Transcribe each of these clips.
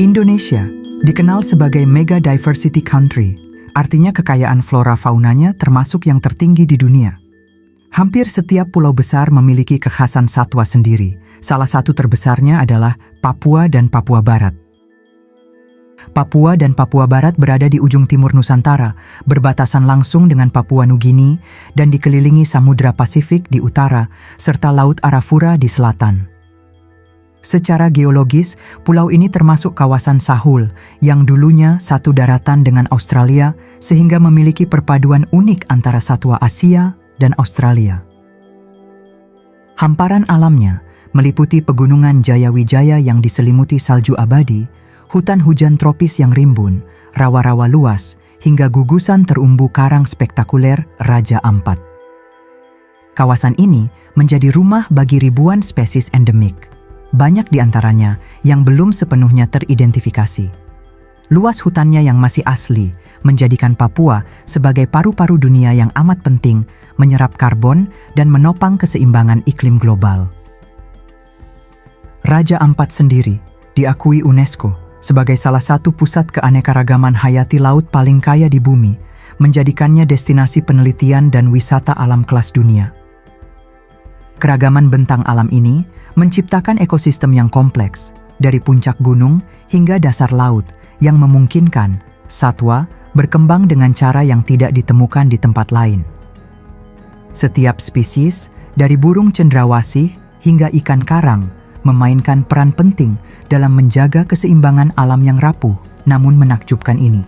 Indonesia dikenal sebagai mega diversity country, artinya kekayaan flora faunanya termasuk yang tertinggi di dunia. Hampir setiap pulau besar memiliki kekhasan satwa sendiri. Salah satu terbesarnya adalah Papua dan Papua Barat. Papua dan Papua Barat berada di ujung timur Nusantara, berbatasan langsung dengan Papua Nugini dan dikelilingi Samudra Pasifik di utara serta Laut Arafura di selatan. Secara geologis, pulau ini termasuk kawasan Sahul yang dulunya satu daratan dengan Australia sehingga memiliki perpaduan unik antara satwa Asia dan Australia. Hamparan alamnya meliputi pegunungan Jayawijaya yang diselimuti salju abadi, hutan hujan tropis yang rimbun, rawa-rawa luas, hingga gugusan terumbu karang spektakuler Raja Ampat. Kawasan ini menjadi rumah bagi ribuan spesies endemik. Banyak di antaranya yang belum sepenuhnya teridentifikasi. Luas hutannya yang masih asli menjadikan Papua sebagai paru-paru dunia yang amat penting, menyerap karbon dan menopang keseimbangan iklim global. Raja Ampat sendiri diakui UNESCO sebagai salah satu pusat keanekaragaman hayati laut paling kaya di bumi, menjadikannya destinasi penelitian dan wisata alam kelas dunia. Keragaman bentang alam ini menciptakan ekosistem yang kompleks, dari puncak gunung hingga dasar laut yang memungkinkan satwa berkembang dengan cara yang tidak ditemukan di tempat lain. Setiap spesies, dari burung cendrawasih hingga ikan karang, memainkan peran penting dalam menjaga keseimbangan alam yang rapuh namun menakjubkan ini.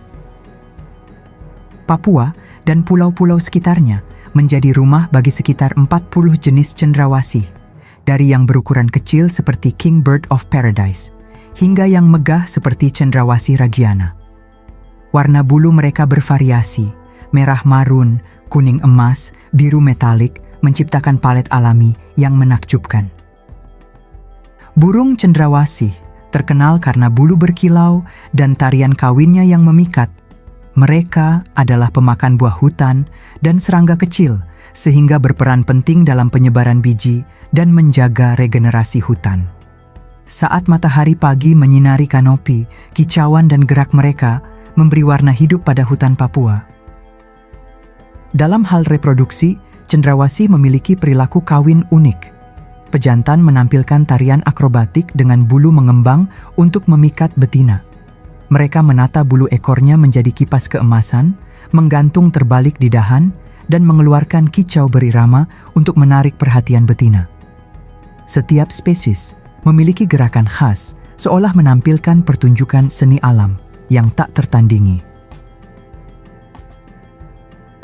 Papua dan pulau-pulau sekitarnya menjadi rumah bagi sekitar 40 jenis cendrawasih, dari yang berukuran kecil seperti King Bird of Paradise, hingga yang megah seperti cendrawasih Ragiana. Warna bulu mereka bervariasi, merah marun, kuning emas, biru metalik, menciptakan palet alami yang menakjubkan. Burung cendrawasih terkenal karena bulu berkilau dan tarian kawinnya yang memikat. Mereka adalah pemakan buah hutan dan serangga kecil, sehingga berperan penting dalam penyebaran biji dan menjaga regenerasi hutan. Saat matahari pagi menyinari kanopi, kicauan dan gerak mereka memberi warna hidup pada hutan Papua. Dalam hal reproduksi, cendrawasih memiliki perilaku kawin unik. Pejantan menampilkan tarian akrobatik dengan bulu mengembang untuk memikat betina. Mereka menata bulu ekornya menjadi kipas keemasan, menggantung terbalik di dahan, dan mengeluarkan kicau berirama untuk menarik perhatian betina. Setiap spesies memiliki gerakan khas, seolah menampilkan pertunjukan seni alam yang tak tertandingi.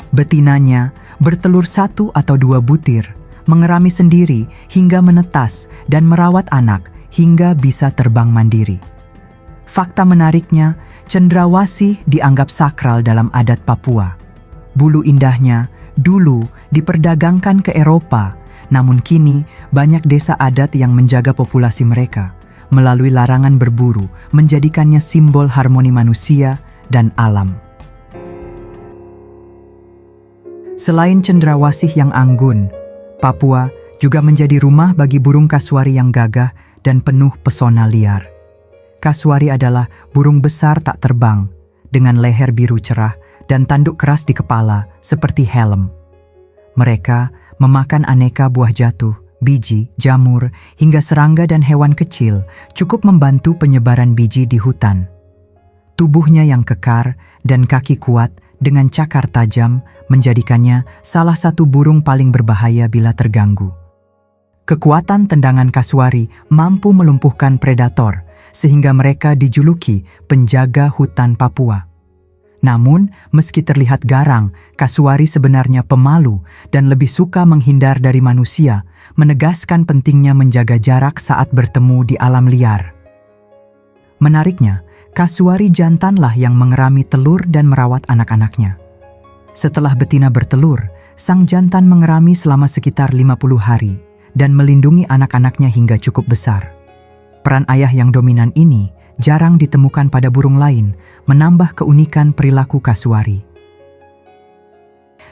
Betinanya bertelur 1 atau 2 butir, mengerami sendiri hingga menetas dan merawat anak hingga bisa terbang mandiri. Fakta menariknya, cendrawasih dianggap sakral dalam adat Papua. Bulu indahnya dulu diperdagangkan ke Eropa, namun kini banyak desa adat yang menjaga populasi mereka melalui larangan berburu, menjadikannya simbol harmoni manusia dan alam. Selain cendrawasih yang anggun, Papua juga menjadi rumah bagi burung kasuari yang gagah dan penuh pesona liar. Kasuari adalah burung besar tak terbang, dengan leher biru cerah dan tanduk keras di kepala seperti helm. Mereka memakan aneka buah jatuh, biji, jamur, hingga serangga dan hewan kecil, cukup membantu penyebaran biji di hutan. Tubuhnya yang kekar dan kaki kuat dengan cakar tajam menjadikannya salah satu burung paling berbahaya bila terganggu. Kekuatan tendangan kasuari mampu melumpuhkan predator, sehingga mereka dijuluki penjaga hutan Papua. Namun, meski terlihat garang, kasuari sebenarnya pemalu dan lebih suka menghindar dari manusia, menegaskan pentingnya menjaga jarak saat bertemu di alam liar. Menariknya, kasuari jantanlah yang mengerami telur dan merawat anak-anaknya. Setelah betina bertelur, sang jantan mengerami selama sekitar 50 hari dan melindungi anak-anaknya hingga cukup besar. Peran ayah yang dominan ini jarang ditemukan pada burung lain, menambah keunikan perilaku kasuari.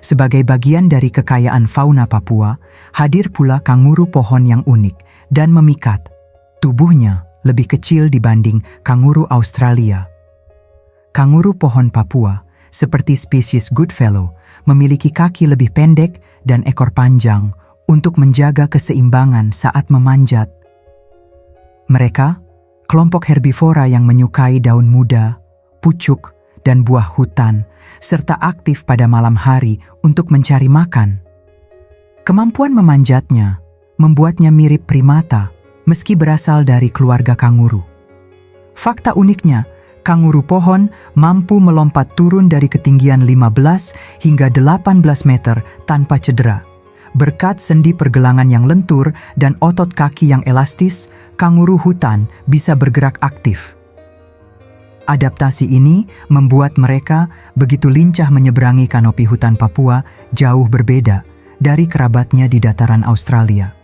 Sebagai bagian dari kekayaan fauna Papua, hadir pula kanguru pohon yang unik dan memikat. Tubuhnya lebih kecil dibanding kanguru Australia. Kanguru pohon Papua, seperti spesies Goodfellow, memiliki kaki lebih pendek dan ekor panjang untuk menjaga keseimbangan saat memanjat. Mereka, kelompok herbivora yang menyukai daun muda, pucuk, dan buah hutan, serta aktif pada malam hari untuk mencari makan. Kemampuan memanjatnya membuatnya mirip primata meski berasal dari keluarga kanguru. Fakta uniknya, kanguru pohon mampu melompat turun dari ketinggian 15 hingga 18 meter tanpa cedera. Berkat sendi pergelangan yang lentur dan otot kaki yang elastis, kanguru hutan bisa bergerak aktif. Adaptasi ini membuat mereka begitu lincah menyeberangi kanopi hutan Papua, jauh berbeda dari kerabatnya di dataran Australia.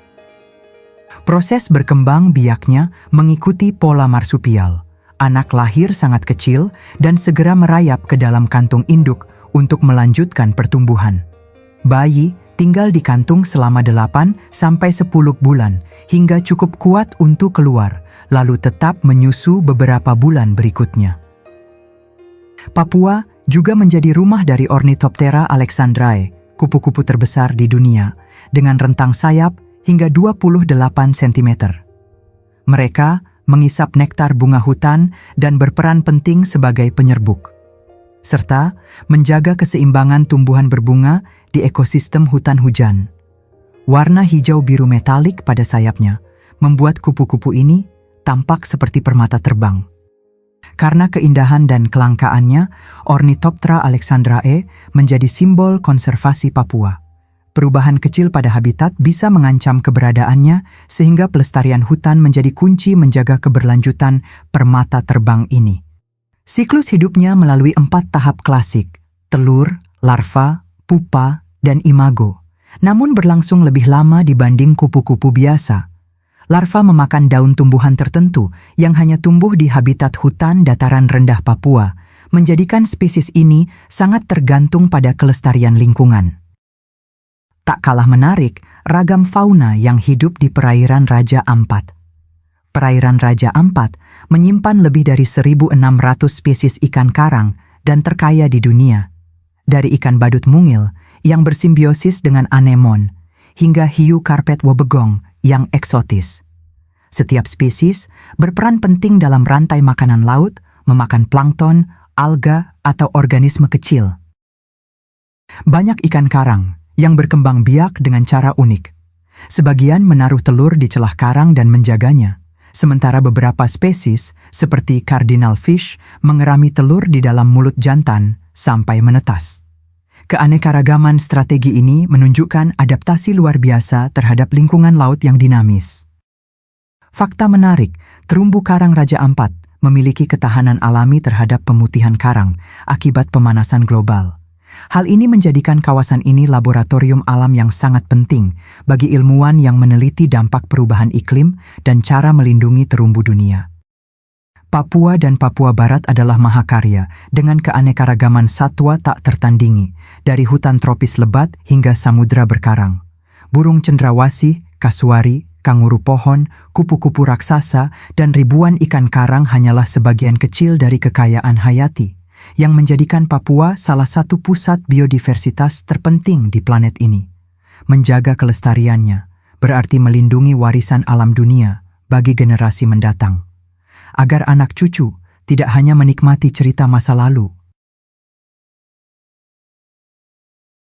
Proses berkembang biaknya mengikuti pola marsupial. Anak lahir sangat kecil dan segera merayap ke dalam kantung induk untuk melanjutkan pertumbuhan. Bayi tinggal di kantung selama 8-10 bulan hingga cukup kuat untuk keluar, lalu tetap menyusu beberapa bulan berikutnya. Papua juga menjadi rumah dari Ornithoptera alexandrae, kupu-kupu terbesar di dunia, dengan rentang sayap hingga 28 cm. Mereka mengisap nektar bunga hutan dan berperan penting sebagai penyerbuk, serta menjaga keseimbangan tumbuhan berbunga di ekosistem hutan hujan. Warna hijau biru metalik pada sayapnya membuat kupu-kupu ini tampak seperti permata terbang. Karena keindahan dan kelangkaannya, Ornithoptera alexandrae menjadi simbol konservasi Papua. Perubahan kecil pada habitat bisa mengancam keberadaannya, sehingga pelestarian hutan menjadi kunci menjaga keberlanjutan permata terbang ini. Siklus hidupnya melalui 4 tahap klasik: telur, larva, pupa, dan imago. Namun berlangsung lebih lama dibanding kupu-kupu biasa. Larva memakan daun tumbuhan tertentu yang hanya tumbuh di habitat hutan dataran rendah Papua, menjadikan spesies ini sangat tergantung pada kelestarian lingkungan. Tak kalah menarik, ragam fauna yang hidup di perairan Raja Ampat. Perairan Raja Ampat menyimpan lebih dari 1.600 spesies ikan karang dan terkaya di dunia. Dari ikan badut mungil yang bersimbiosis dengan anemon, hingga hiu karpet wobegong yang eksotis. Setiap spesies berperan penting dalam rantai makanan laut, memakan plankton, alga, atau organisme kecil. Banyak ikan karang yang berkembang biak dengan cara unik. Sebagian menaruh telur di celah karang dan menjaganya, sementara beberapa spesies seperti cardinal fish mengerami telur di dalam mulut jantan sampai menetas. Keanekaragaman strategi ini menunjukkan adaptasi luar biasa terhadap lingkungan laut yang dinamis. Fakta menarik, terumbu karang Raja Ampat memiliki ketahanan alami terhadap pemutihan karang akibat pemanasan global. Hal ini menjadikan kawasan ini laboratorium alam yang sangat penting bagi ilmuwan yang meneliti dampak perubahan iklim dan cara melindungi terumbu dunia. Papua dan Papua Barat adalah mahakarya dengan keanekaragaman satwa tak tertandingi, dari hutan tropis lebat hingga samudra berkarang. Burung cendrawasih, kasuari, kanguru pohon, kupu-kupu raksasa, dan ribuan ikan karang hanyalah sebagian kecil dari kekayaan hayati, yang menjadikan Papua salah satu pusat biodiversitas terpenting di planet ini. Menjaga kelestariannya berarti melindungi warisan alam dunia bagi generasi mendatang, agar anak cucu tidak hanya menikmati cerita masa lalu,